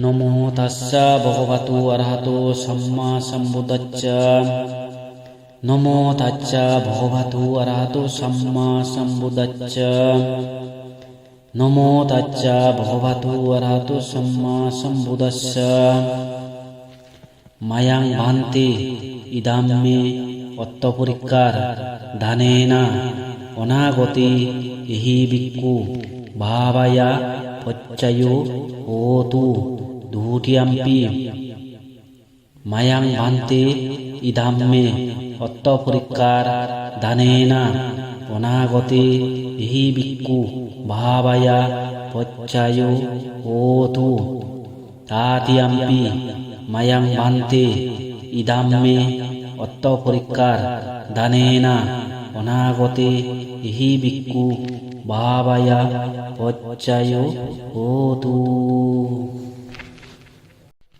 নমো তাস্সা ভগবতু অরহতো সম্মা সম্বুদ্ধস্সা। নমো তাস্সা ভগবতু অরহতো সম্মা সম্বুদ্ধস্সা। নমো তাস্সা ভগবতু অরহতো সম্মা সম্বুদ্ধস্সা। মায়াং ভান্তি ইদাম মে অত্তপরিক্কার দানেনা অনাগতি ইহি ভিক্ষু ভাবায়া পচ্চয়ো হোতু দুটিয়াম্পি। মায়াং ভান্তি ইদাম মে অত্তপরিক্কার দানেনা অনাগতি ইহি ভিক্ষু ভাবায়া পচ্চয়ো হোতু তাতিয়াম্পি। মায়াং ভান্তি ইদাম মে অত্তপরিক্কার দানেনা অনাগতে ইহি ভিক্ষু ভাবায়া পচ্চয়ো হোতু।